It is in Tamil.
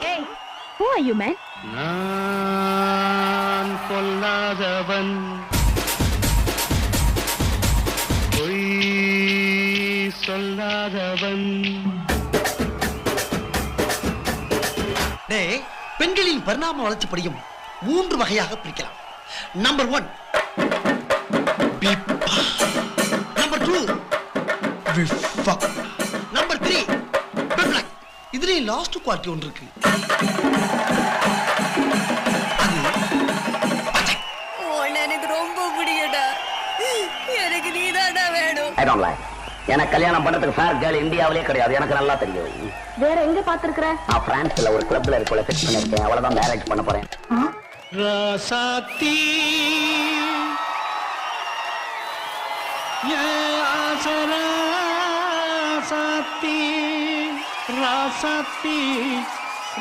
Hey, who are you, man? நான் பொல்லாதவன் பொய் சொல்லாதவன். டேய், பெண்களின் பரிணாம வளர்ச்சிப்படியும் 3 வகையாக பிரிக்கலாம். நம்பர் 1 பிப்பா, நம்பர் 2 விஃபா, நம்பர் 3 பிப்ளக். இதுல லாஸ்ட் குவாலிட்டி ஒன்று இருக்கு. அது பச்சை. எனக்கு ரொம்ப பிடிக்கடா. எனக்கு நீதாடா வேணும். I don't like. எனக்கு கல்யாணம் பண்றதுக்கு ஃபேர் கேர்ள் இந்தியாவிலே கிடையாது, எனக்கு நல்லா தெரியும். வேற எங்க பாத்துருக்கற? நான் பிரான்ஸ்ல ஒரு கிளப்ல இருக்கல ஃபிக்ஸ் பண்ணிருக்கேன், அவ்வளவுதான் மேரேஜ் பண்ண போறேன். ராசாத்தி ராசாத்தி ராசாத்தி